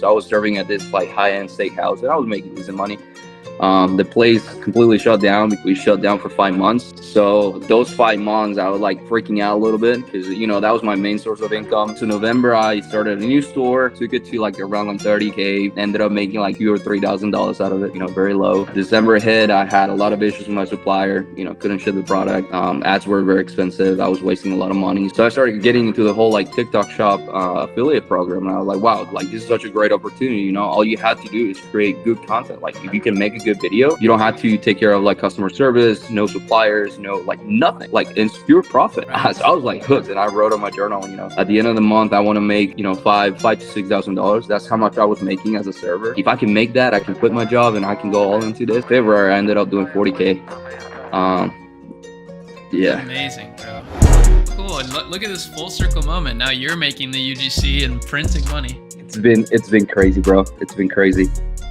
So I was serving at this like high-end steakhouse, and I was making decent money. The place completely shut down. We shut down for 5 months. So those 5 months, I was like freaking out a little bit because, that was my main source of income. So November, I started a new store, took it to like around like 30K, ended up making like $2,000 or $3,000 out of it, very low. December hit, I had a lot of issues with my supplier, couldn't ship the product. Ads were very expensive. I was wasting a lot of money. So I started getting into the whole like TikTok shop affiliate program. And I was like, wow, like this is such a great opportunity. All you have to do is create good content. Like if you can make a good video, you don't have to take care of like customer service, no suppliers, no like nothing, like it's pure profit. Right. So I was like hooked, and I wrote on my journal, at the end of the month, I want to make, five to $6,000. That's how much I was making as a server. If I can make that, I can quit my job and I can go all into this. February, I ended up doing 40K. Yeah. Amazing, bro. Cool. And look at this full circle moment. Now you're making the UGC and printing money. It's been crazy, bro. It's been crazy.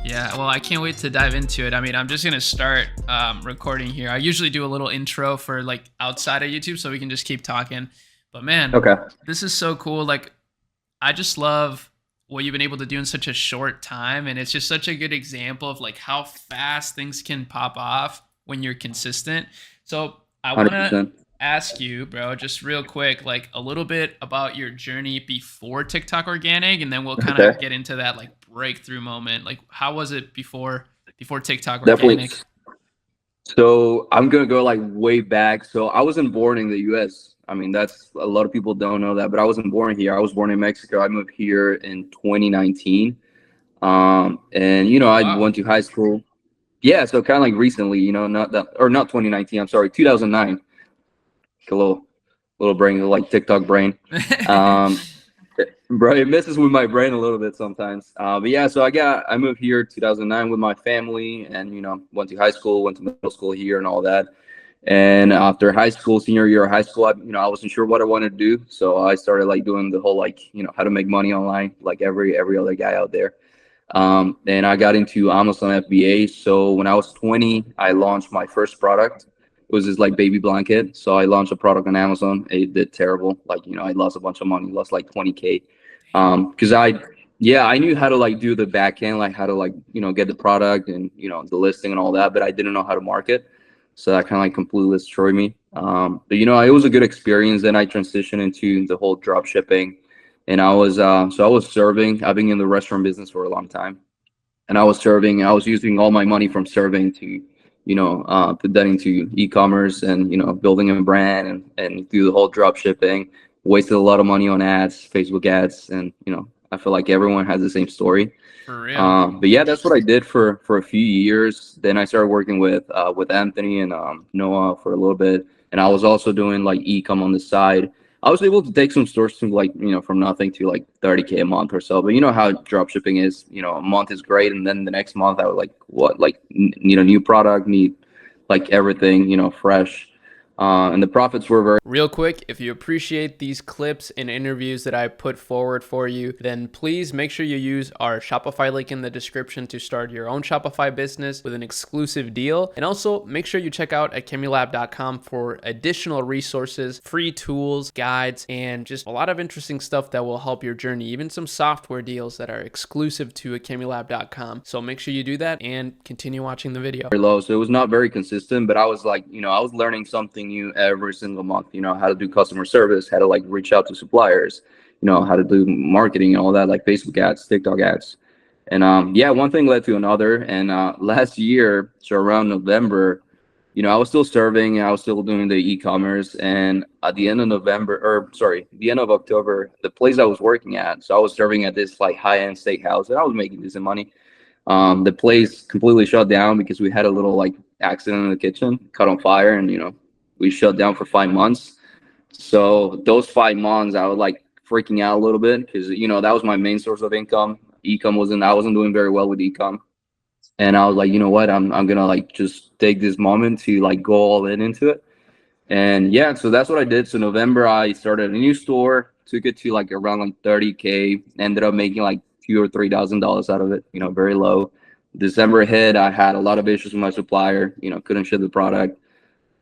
Yeah, well, I can't wait to dive into it. I mean, I'm just going to start recording here. I usually do a little intro for like outside of YouTube so we can just keep talking. But man, okay, this is so cool. Like, I just love what you've been able to do in such a short time. And it's just such a good example of like how fast things can pop off when you're consistent. So I want to ask you, bro, just real quick, like a little bit about your journey before TikTok Organic, and then we'll kind of get into that like breakthrough moment. Like, how was it before TikTok Organic? Definitely. So I'm gonna go like way back. So I wasn't born in the U.S. I mean, that's a lot of people don't know that, but I wasn't born here. I was born in Mexico. I moved here in 2019, and I went to high school. Yeah, so kind of like recently, not 2019. I'm sorry, 2009. A little brain, like TikTok brain. Bro, it messes with my brain a little bit sometimes. But yeah, so I moved here 2009 with my family, and went to high school, went to middle school here, and all that. And after high school, senior year of high school, I wasn't sure what I wanted to do, so I started like doing the whole like how to make money online, like every other guy out there. And I got into Amazon FBA. So when I was 20, I launched my first product. It was this like baby blanket. So I launched a product on Amazon. It did terrible. Like, I lost a bunch of money, lost like 20K. Cause I knew how to like do the back end, like how to like, get the product and, the listing and all that, but I didn't know how to market. So that kind of like completely destroyed me. But it was a good experience. Then I transitioned into the whole drop shipping. And I was serving. I've been in the restaurant business for a long time. And I was serving. I was using all my money from serving to, put that into e-commerce and, building a brand and do the whole drop shipping. Wasted a lot of money on ads, Facebook ads. And, I feel like everyone has the same story. For real. But yeah, that's what I did for a few years. Then I started working with Anthony and Noah for a little bit. And I was also doing like e-com on the side. I was able to take some stores to like, from nothing to like 30K a month or so. But you know how drop shipping is, a month is great. And then the next month I was like, what, like need a new product, need like everything, fresh. And the profits were very... Real quick, if you appreciate these clips and interviews that I put forward for you, then please make sure you use our Shopify link in the description to start your own Shopify business with an exclusive deal. And also make sure you check out akemulab.com for additional resources, free tools, guides, and just a lot of interesting stuff that will help your journey, even some software deals that are exclusive to akemulab.com. So make sure you do that and continue watching the video. Very low, so it was not very consistent, but I was like, I was learning something new every single month, how to do customer service, how to like reach out to suppliers, how to do marketing and all that, like Facebook ads, TikTok ads. And one thing led to another. And last year, so around November, I was still serving, I was still doing the e-commerce. And at the end of the end of October, the place I was working at, so I was serving at this like high-end steakhouse, and I was making decent money. The place completely shut down because we had a little like accident in the kitchen, caught on fire, and we shut down for 5 months. So those 5 months, I was like freaking out a little bit because that was my main source of income. I wasn't doing very well with e-com, and I was like, you know what, I'm gonna like just take this moment to like go all into it. And yeah, so that's what I did. So November, I started a new store, took it to like around like 30K, ended up making like $2,000 or $3,000 out of it. Very low. December hit, I had a lot of issues with my supplier. Couldn't ship the product.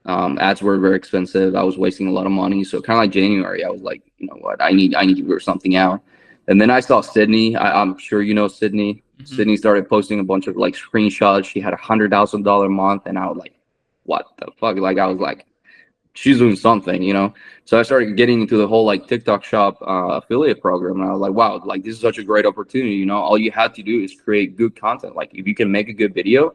Ads were very expensive. I was wasting a lot of money. So kind of like January, I was like, you know what, I need to figure something out. And then I saw Sydney. I'm sure you know Sydney. Mhm. Sydney started posting a bunch of like screenshots. She had $100,000 a month, and I was like, what the fuck? Like, I was like, she's doing something, you know. So I started getting into the whole like TikTok shop affiliate program, and I was like, wow, like this is such a great opportunity. You know, all you have to do is create good content. Like, if you can make a good video,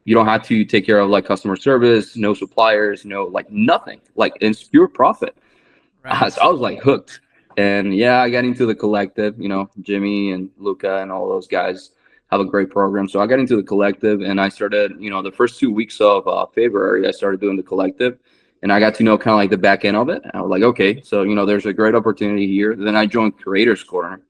you don't have to take care of like customer service, no suppliers, no like nothing. Like, it's pure profit. Right. So I was like hooked. And yeah, I got into the collective. You know, Jimmy and Luca and all those guys have a great program. So I got into the collective, and I started, you know, the first 2 weeks of February, I started doing the collective, and I got to know kind of like the back end of it. And I was like, okay, so, you know, there's a great opportunity here. Then I joined Creators Corner,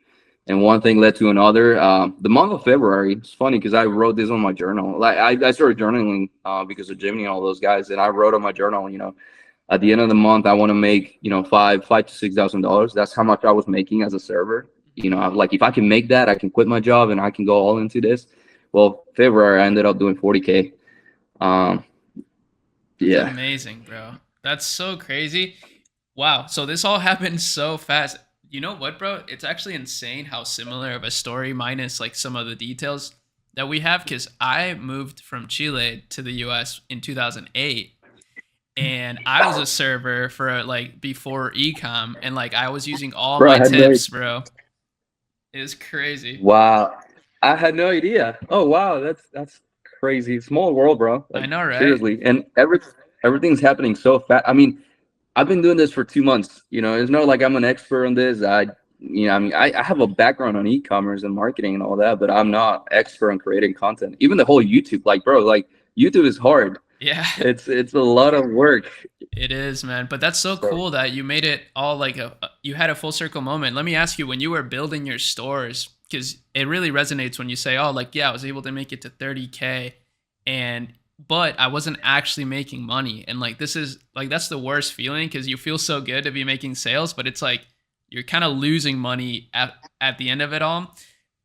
and one thing led to another. The month of February, it's funny because I wrote this on my journal. Like, I started journaling because of Jimmy and all those guys, and I wrote on my journal, you know, at the end of the month, I want to make, you know, five to $6,000. That's how much I was making as a server. You know, I'm like, if I can make that, I can quit my job and I can go all into this. Well, February, I ended up doing 40K. Um, That's yeah. amazing, bro. That's so crazy. Wow. So this all happened so fast. You know what, bro? It's actually insane how similar of a story, minus like some of the details that we have. Because I moved from Chile to the US in 2008, and I was a server for like before ecom, and like I was using all Bro, I my had no idea. tips, bro. It was crazy. Wow. I had no idea. Oh, wow. That's crazy. Small world, bro. I Like, know, right? seriously. And everything's happening so fast. I mean, I've been doing this for 2 months. You know, it's not like I'm an expert on this. I mean, I have a background on e-commerce and marketing and all that, but I'm not expert on creating content. Even the whole YouTube, like, bro, like YouTube is hard. Yeah. It's a lot of work. It is, man. But that's so So, cool that you made it all like you had a full circle moment. Let me ask you, when you were building your stores, because it really resonates when you say, oh, like, yeah, I was able to make it to 30K, and but I wasn't actually making money. And like, this is like, that's the worst feeling, because you feel so good to be making sales, but it's like you're kind of losing money at the end of it all.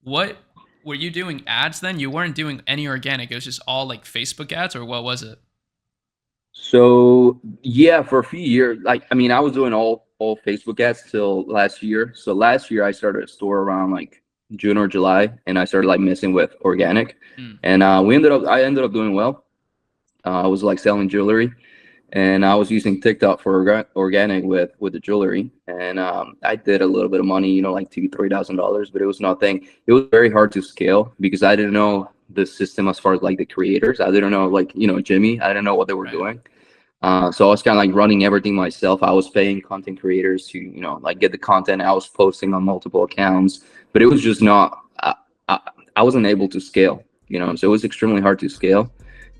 What were you doing ads then? You weren't doing any organic. It was just all like Facebook ads, or what was it? so yeah, for a few years, like, I mean, I was doing all Facebook ads till last year. So last year I started a store around like June or July, and I started like messing with organic, Mm, and I ended up doing well. I was like selling jewelry, and I was using TikTok for organic with the jewelry, and I did a little bit of money, you know, like $2,000 to $3,000, but it was nothing. It was very hard to scale because I didn't know the system as far as like the creators. I didn't know, like, you know, Jimmy. I didn't know what they were right. doing. So I was kind of like running everything myself. I was paying content creators to, you know, like get the content. I was posting on multiple accounts, but it was just not. I, I wasn't able to scale, you know. So it was extremely hard to scale,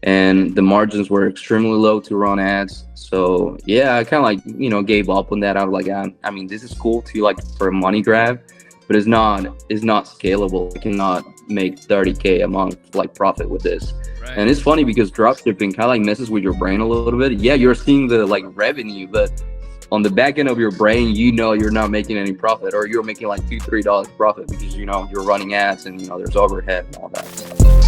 and the margins were extremely low to run ads. So yeah, I kind of like, you know, gave up on that. I was like, I mean, this is cool to like for a money grab, but it's not scalable. I cannot make 30K a month like profit with this. Right. And it's funny because dropshipping kind of like messes with your brain a little bit. Yeah, you're seeing the like revenue, but on the back end of your brain, you know, you're not making any profit, or you're making like $2-3 profit because, you know, you're running ads and, you know, there's overhead and all that.